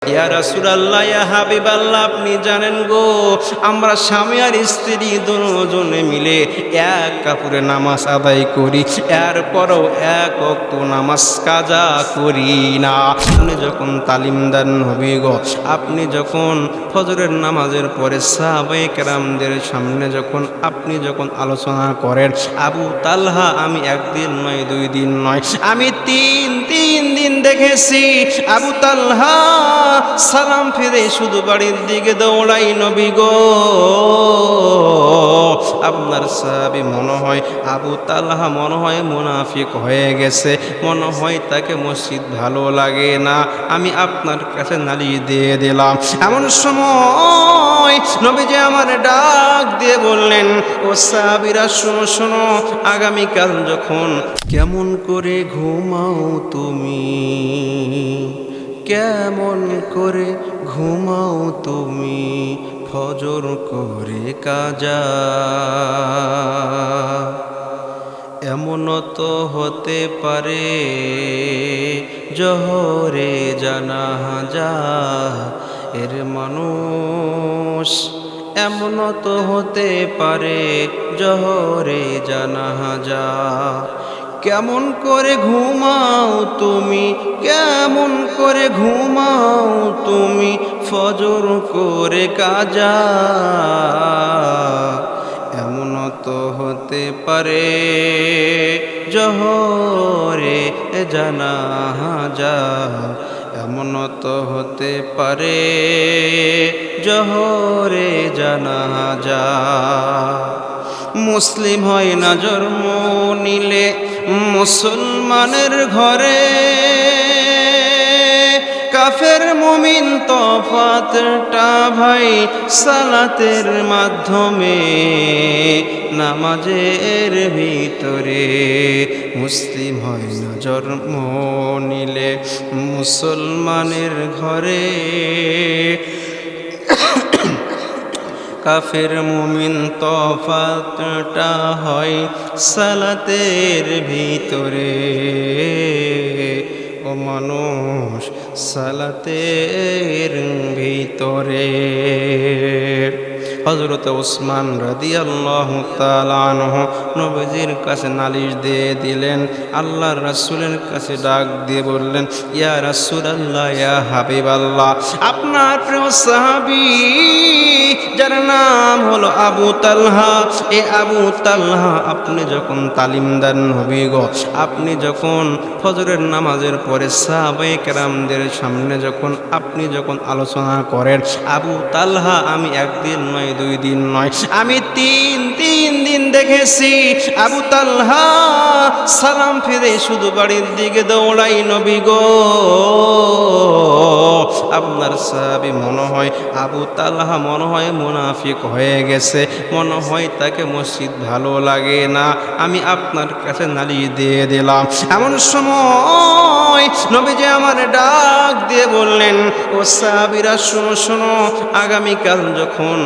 ইয়া রাসূলুল্লাহ, ইয়া হাবিবাল্লাহ, আপনি জানেন গো, আমরা স্বামী আর স্ত্রী দুজনে মিলে এক কাপড়ে নামাজ আদায় করি, এরপরও এক ওয়াক্ত নামাজ কাজা করি না। আপনি যখন তালিম দেন নবী গো, আপনি যখন ফজরের নামাজের পরে সাহাবায়ে কেরামদের সামনে আপনি যখন আলোচনা করেন, আবু তালহা, আমি একদিন নয়, 2 দিন নয়, আমি তিন দিন দেখেছি আবু তালহা সালাম ফিরে শুধু বাড়ির দিকে দৌড়াই। নবী গো, আপনার সাহাবী মনে হয় আবু তালহা মনে হয় মুনাফিক হয়ে গেছে, মনে হয় তাকে মসজিদ ভালো লাগে না, আমি আপনার কাছে নালিশ দিয়ে দিলাম। এমন সময় নবীজি আমার ডাক দিয়ে বললেন, ও সাহাবীরা শোনো শোনো, আগামীকাল যখন কেমন করে ঘুমাও তুমি, কেমন করে ঘুমাও তুমি, ফজর করে কাজা, এমন তো হতে পারে জোহরে জানাজা এর মানুষ, এমন তো হতে পারে জোহরে জানাজা। কেমন করে ঘুমাও তুমি, কেমন করে ঘুমাও তুমি, ফজর করে কাজা, এমন তো হতে পারে জোহরে জানাজা, এমন তো হতে পারে জোহরে জানাজা। মুসলিম হয় না জন্ম নিলে মুসলমানের ঘরে, কাফের মুমিন তফাতটা ভাই সালাতের মাধ্যমে, নামাজের ভিতরে। মুসলিম হয় না জন্ম নিলে মুসলমানের ঘরে, কাফের মুমিন তফাতটা হয় সালাতের ভিতরে। ও মানুষ, সালাতের ভিতরে। হযরত ওসমান রাদিয়াল্লাহু তাআলা আনহু নবীজির কাছে নালিশ দিয়ে দিলেন, আল্লাহর রাসূলের কাছে ডাক দিয়ে বললেন, ইয়া রাসূলুল্লাহ, ইয়া হাবিবাল্লাহ, আপনার প্রিয় সাহাবী যার নাম হলো আবু তালহা, এ আবু তালহা আপনি যখন তালিম দেন নবী গো, আপনি যখন ফজরের নামাজের পরে সাহাবায়ে কেরামদের সামনে আপনি যখন আলোচনা করেন, আবু তালহা, আমি একদিন নয়, 2 দিন নয়, আমি তিন দিন দেখেছি আবু তালহা সালাম ফিরে শুধু বাড়ির দিকে দৌড়াই। নবী গো, আপনার সাহাবী মনে হয় আবু তালহা মনে হয় মুনাফিক হয়ে গেছে, মনে হয় তাকে মসজিদ ভালো লাগে না, আমি আপনার কাছে নালিশ দিয়ে দিলাম। এমন সময় নবীজি আমার ডাক দিয়ে বললেন, ও সাহাবীরা শোনো শোনো, আগামীকাল যখন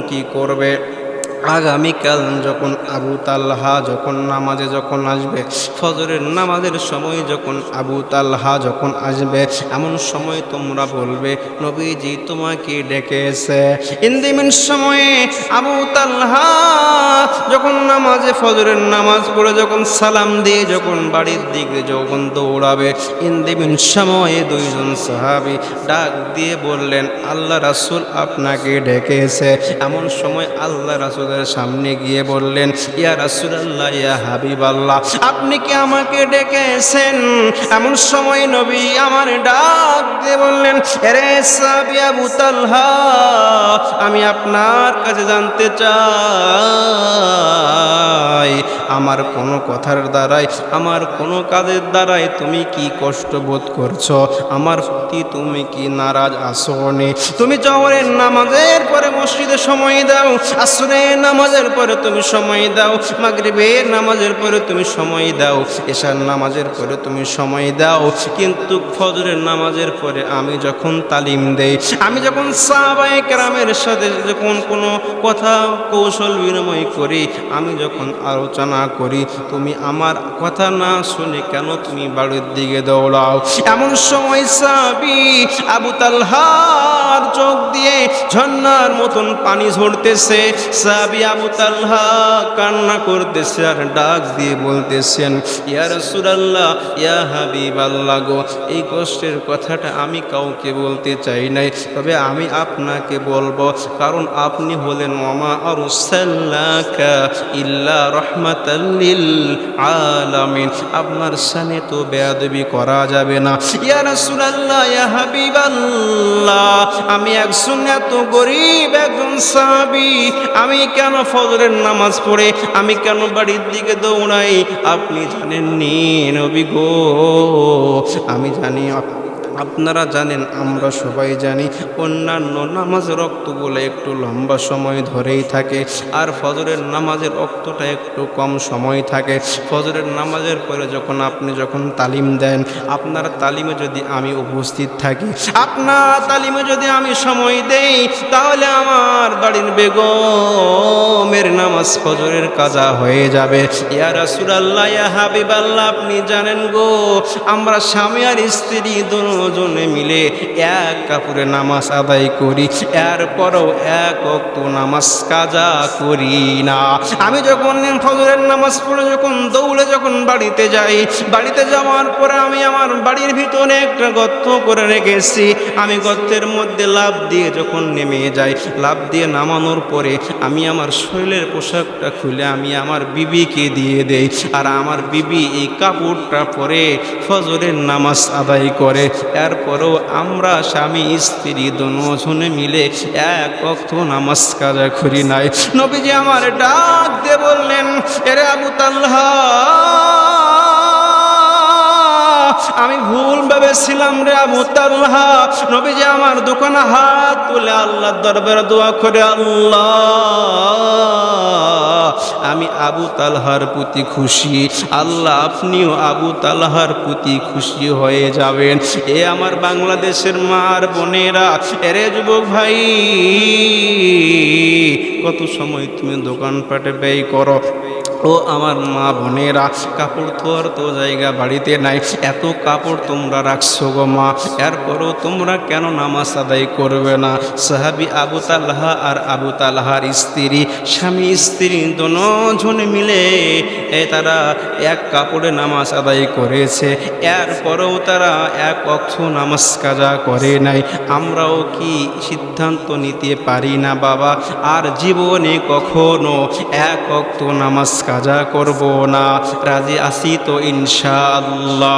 কি করবে, আগামীকাল যখন আবু তালহা নামাজে আসবে, ফজরের নামাজের সময় যখন আবু তালহা আসবে, এমন সময় তোমরা বলবে নবীজি তোমাকে ডেকেছে। ইন্দিমিন সময়ে আবু তালহা যখন নামাজে ফজরের নামাজ পড়ে সালাম দিয়ে বাড়ির দিকে দৌড়াবে, ইন্দিমিন সময়ে 2 জন সাহাবী ডাক দিয়ে বললেন, আল্লাহ রাসূল আপনাকে ডেকেছে। এমন সময় আল্লাহ রাসূল সামনে গিয়ে বললেন, ইয়া রাসূলুল্লাহ, ইয়া হাবিবাল্লাহ, আপনি কি আমাকে ডেকেছেন? এমন সময় নবী আমার ডাক দিয়ে বললেন, আরে সাহাবী আবু তালহা, আমি আপনার কাছে জানতে চাই, আমার কোনো কথার দ্বারাই, আমার কোনো কাজের দ্বারাই তুমি কি কষ্ট বোধ করছো? আমার প্রতি তুমি কি নারাজ আছো? তুমি জোহরের নামাজের পরে মসজিদে সময় দাও, আসরের নামাজের পরে তুমি সময় দাও, মাগরিবের নামাজের পরে তুমি সময় দাও, এশার নামাজের পরে তুমি সময় দাও, কিন্তু ফজরের নামাজের পরে আমি যখন তালিম দেই, আমি যখন সাহাবায়ে কেরামের সাথে যখন কোনো কথা কৌশল বিনিময় করি, আমি যখন আলোচনা করি, তুমি আমার কথা না শুনে কেন তুমি বাড়ির দিকে দৌড়াও? এমন সময় সাহাবী আবু তালহার চোখ দিয়ে ঝর্ণার মতন পানি ঝরতেছে। সাহাবী আবু তালহা কান্না করতেছে আর ডাক দিয়ে বলতেছেন, ইয়া রাসূলুল্লাহ, ইয়া হাবিবাল্লাহ গো, এই কষ্টের কথাটা আমি কাউকে বলতে চাই নাই, তবে আমি আপনাকে বলবো, কারণ আপনি হলেন ওমা আরসালনাকা ইল্লা রাহমাতাল লিল আলামিন। আপনার সামনে তো বেয়াদবি করা যাবে না। ইয়া রাসূলুল্লাহ, ইয়া হাবিবাল্লাহ, আমি একজন এত গরীব একজন সাহাবী, আমি কেন ফজরের নামাজ পড়ে আমি কেন বাড়ির দিকে দৌড়াই? আপনি জানেননি নবী গো, আমি জানি, আপনারা জানেন, আমরা সবাই জানি, অন্যান্য নামাজের রক্তগুলো একটু লম্বা সময় ধরেই থাকে, আর ফজরের নামাজের রক্তটা একটু কম সময় থাকে। ফজরের নামাজের পরে আপনি যখন তালিম দেন, আপনার তালিমে যদি আমি উপস্থিত থাকি, আপনার তালিমে যদি আমি সময় দেই, তাহলে আমার বাড়ির বেগমের নামাজ ফজরের কাজা হয়ে যাবে। ইয়া রাসূলুল্লাহ, ইয়া হাবিবাল্লাহ, আপনি জানেন গো, আমরা স্বামী আর স্ত্রী দুজনে মিলে এক কাপড়ে নামাজ আদায় করি, এরপরও এক ওয়াক্ত নামাজ কাজা করি না। আমি যখন ফজরের নামাজ পড়ে দৌড়ে বাড়িতে যাই, বাড়িতে যাওয়ার পরে আমি আমার বাড়ির ভিতরে একটা গর্ত করে রেখেছি, আমি গর্তের মধ্যে লাফ দিয়ে নেমে যাই, লাফ দিয়ে নামানোর পরে আমি আমার শরীরের পোশাকটা খুলে আমি আমার বিবিকে দিয়ে দেই, আর আমার বিবি এই কাপড়টা পরে ফজরের নামাজ আদায় করে। এরপরও আমরা স্বামী স্ত্রী দুজনে মিলে এক ওয়াক্ত নামাজ কাজা করি নাই। নবীজি আমার ডাক দিয়ে বললেন, এরে আবু তালহা, আমি ভুল ভেবেছিলাম রে আবু তালহা। নবীজি আমার দোকানে হাত তুলে আল্লাহর দরবারে দোয়া করে, আল্লাহ, আমি আবু তালহার প্রতি খুশি, আল্লাহ আপনিও আবু তালহার প্রতি খুশি হয়ে যাবেন। এ আমার বাংলাদেশের মা আর বোনেরা, এরে যুবক ভাই, কত সময় তুমি দোকানপাটে ব্যয় করো। ও আমার মা বোনেরা, কাপড় ধোয়ার তো জায়গা বাড়িতে নাই, এত কাপড় তোমরা রাখছো গো মা, এরপরও তোমরা কেন নামাজ আদায় করবে না? সাহাবী আবু তালহা আর আবু তালহার স্ত্রী, স্বামী স্ত্রী দুজনে মিলে তারা এক কাপড়ে নামাজ আদায় করেছে, এরপরেও তারা এক ওয়াক্ত নামাজ কাজা করে নাই। আমরাও কি সিদ্ধান্ত নিতে পারি না বাবা, আর জীবনে কখনো এক ওয়াক্ত নামাজ কাজা করব না? রাজি আছি তো ইনশাআল্লাহ?